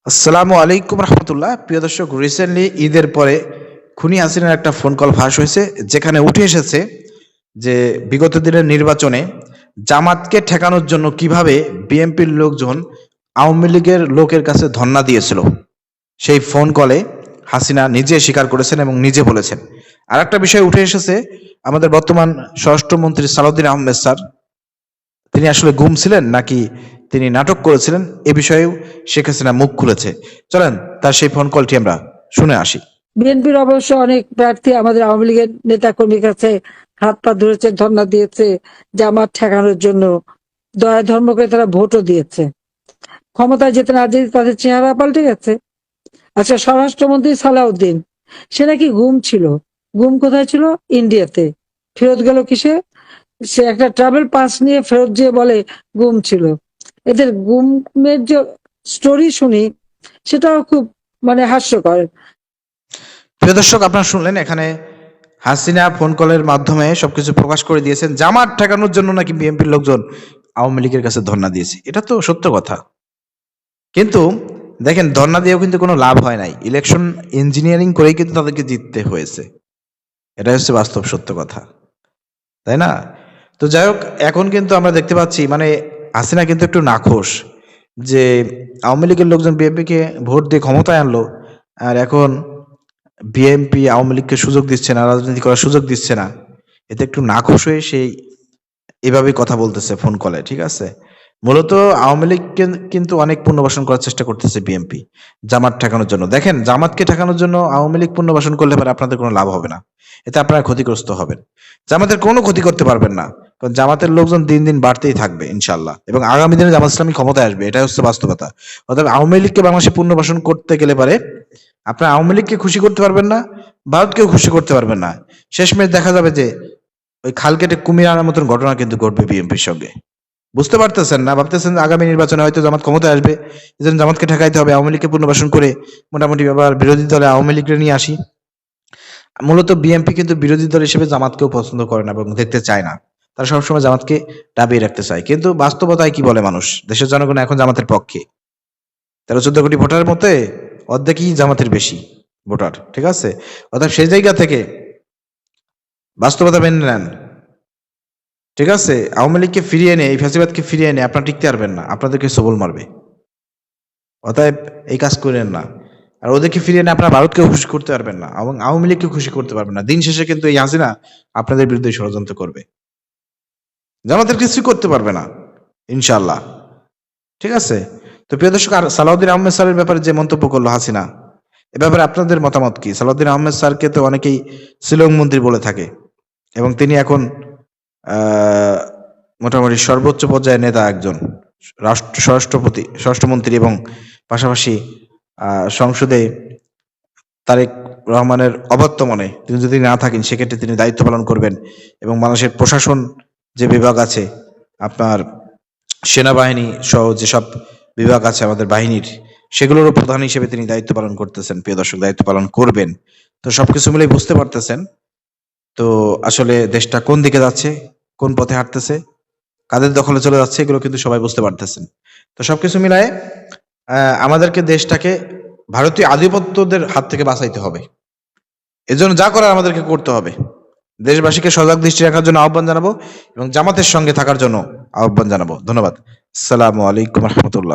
আসসালামু আলাইকুম রহমতুল্লাহ। প্রিয় দর্শক, রিসেন্টলি ঈদের পরে খুনি হাসিনার একটা ফোন কল ফাঁস হয়েছে, যেখানে উঠে এসেছে যে বিগত দিনের নির্বাচনে জামাতকে ঠেকানোর জন্য কিভাবে বিএনপির লোকজন আওয়ামী লীগের লোকের কাছে ধর্ণা দিয়েছিল। সেই ফোন কলে হাসিনা নিজে স্বীকার করেছেন এবং নিজে বলেছেন। আর একটা বিষয় উঠে এসেছে, আমাদের বর্তমান স্বরাষ্ট্রমন্ত্রী সালাউদ্দিন আহমেদ স্যার, তিনি আসলে গুম ছিলেন নাকি তিনি নাটক করেছিলেন, এ বিষয়েও শেখ হাসিনা মুখ খুলেছে। চলেন তার সেই ফোন কলটি আমরা শুনে আসি। বিএনপির অবশ্য অনেক প্রার্থী আমাদের আওয়ামী লীগের নেতা কর্মীর কাছে হাত পা ধরেছে, ধর্ণা দিয়েছে জামাত ঠেকানোর জন্য। দয়া ধর্ম করে তারা ভোটও দিয়েছে। ক্ষমতায় যেতে না যেতে তাদের চেহারা পাল্টে গেছে। আচ্ছা, স্বরাষ্ট্রমন্ত্রী সালাউদ্দিন, সে নাকি গুম ছিল। গুম কোথায় ছিল? ইন্ডিয়াতে। ফেরত গেল কিসে? সে একটা ট্রাভেল পাস নিয়ে ফেরত যেয়ে বলে গুম ছিল। এদের গুমের যে স্টোরি শুনি, সেটাও খুব হাস্যকর। প্রিয় দর্শক, আপনারা শুনলেন, এখানে হাসিনা ফোন কলের মাধ্যমে সবকিছু প্রকাশ করে দিয়েছেন। জামাত ঠেকানোর জন্য নাকি বিএনপির লোকজন আওয়ামী লীগের কাছে ধর্ণা দিয়েছে। এটা তো সত্য কথা, কিন্তু দেখেন, ধর্ণা দিয়েও কিন্তু কোনো লাভ হয় নাই। ইলেকশন ইঞ্জিনিয়ারিং করেই কিন্তু তাদেরকে জিততে হয়েছে। এটা হচ্ছে বাস্তব সত্য কথা, তাই না? তো যাই হোক, এখন কিন্তু আমরা দেখতে পাচ্ছি হাসিনা কিন্তু একটু নাখোশ, যে আওয়ামী লীগের লোকজন বিএনপিকে ভোট দিয়ে ক্ষমতায় আনলো, আর এখন বিএনপি আওয়ামী লীগকে সুযোগ দিচ্ছে না, রাজনীতি করার সুযোগ দিচ্ছে না। এতে একটু নাখোশ হয়ে সেই এভাবেই কথা বলতেছে ফোন কলে, ঠিক আছে? মূলত আওয়ামী লীগ কিন্তু অনেক পুনর্বাসন করার চেষ্টা করতেছে বিএনপি জামাত ঠেকানোর জন্য। দেখেন, জামাতকে ঠেকানোর জন্য আওয়ামী লীগ পুনর্বাসন করলে পরে আপনাদের কোনো লাভ হবে না, এতে আপনারা ক্ষতিগ্রস্ত হবেন। জামাতের কোনো ক্ষতি করতে পারবেন না, কারণ জামাতের লোকজন দিন দিন বাড়তেই থাকবে ইনশাল্লাহ, এবং আগামী দিনে জামাত ইসলামী ক্ষমতায় আসবে, এটাই হচ্ছে বাস্তবতা। অর্থাৎ আওয়ামী লীগকে বাংলাদেশে পুনর্বাসন করতে গেলে পারে আপনার আওয়ামী লীগকে খুশি করতে পারবেন না, ভারতকেও খুশি করতে পারবেন না। শেষমেশ দেখা যাবে যে ওই খাল কেটে কুমির আনার মতন ঘটনা কিন্তু ঘটবে বিএনপির সঙ্গে। বুঝতে পারতেছেন না? ভাবতেছেন আগামী নির্বাচনে হয়তো জামাত ক্ষমতায় আসবে, এজন্য জামাতকে ঠেকাইতে হবে, আওয়ামী লীগকে পুনর্বাসন করে মোটামুটি আবার বিরোধী দলে আওয়ামী লীগকে নিয়ে আসি। মূলত বিএনপি কিন্তু বিরোধী দল হিসেবে জামাতকেও পছন্দ করে না এবং দেখতে চায় না। তারা সবসময় জামাতকে দাবিয়ে রাখতে চায়, কিন্তু বাস্তবতায় কি বলে মানুষ? দেশের জনগণ এখন জামাতের পক্ষে। 13-14 কোটি ভোটারের মধ্যে অর্ধেকই জামাতের বেশি ভোটার, ঠিক আছে? অর্থাৎ সেই জায়গা থেকে বাস্তবতা মেনে নেন, ঠিক আছে? আওয়ামী লীগকে ফিরিয়ে এনে, এই ফ্যাসিবাদকে ফিরিয়ে এনে আপনারা টিকতে পারবেন না, আপনাদেরকে সবল মারবে। অতএব এই কাজ করেন না। আর ওদেরকে ফিরিয়ে এনে আপনারা ভারতকেও খুশি করতে পারবেন না এবং আওয়ামী লীগকে খুশি করতে পারবেন না। দিন শেষে কিন্তু এই হাসিনা আপনাদের বিরুদ্ধে ষড়যন্ত্র করবে, জামাতের কিছুই করতে পারবে না ইনশাল্লাহ, ঠিক আছে? তো প্রিয় দর্শক, আর সালাউদ্দিন আহমেদ স্যারের ব্যাপারে যে মন্তব্য করলো হাসিনা, এ ব্যাপারে আপনাদের মতামত কি? সালাউদ্দিন আহমেদ স্যারকে তো অনেকেই শিলং মন্ত্রী বলে থাকে, এবং তিনি এখন আহ মোটামুটি সর্বোচ্চ পর্যায়ের নেতা, একজন স্বরাষ্ট্রমন্ত্রী, এবং পাশাপাশি সংসদে তারেক রহমানের অবর্তমানে তিনি যদি না থাকেন, সেক্ষেত্রে তিনি দায়িত্ব পালন করবেন, এবং বাংলাদেশের প্রশাসন যে বিভাগ আছে, আপনার সেনাবাহিনী সহ যেসব বিভাগ আছে আমাদের বাহিনীর, সেগুলোরও প্রধান হিসেবে তিনি দায়িত্ব পালন করতেছেন। প্রিয় দর্শক, দায়িত্ব পালন করবেন। তো সবকিছু মিলে বুঝতে পারতেছেন তো আসলে দেশটা কোন দিকে যাচ্ছে, কোন পথে হাঁটতেছে, কাদের দখলে চলে যাচ্ছে, এগুলো কিন্তু সবাই বুঝতে পারতেছেন। তো সবকিছু মিলায়ে আমাদেরকে দেশটাকে ভারতীয় আধিপত্যদের হাত থেকে বাঁচাইতে হবে। এজন্য যা করার আমাদেরকে করতে হবে। দেশবাসীকে সজাগ দৃষ্টি রাখার জন্য আহ্বান জানাবো, এবং জামাতের সঙ্গে থাকার জন্য আহ্বান জানাবো। ধন্যবাদ। আসসালামু আলাইকুম রহমতুল্লাহ।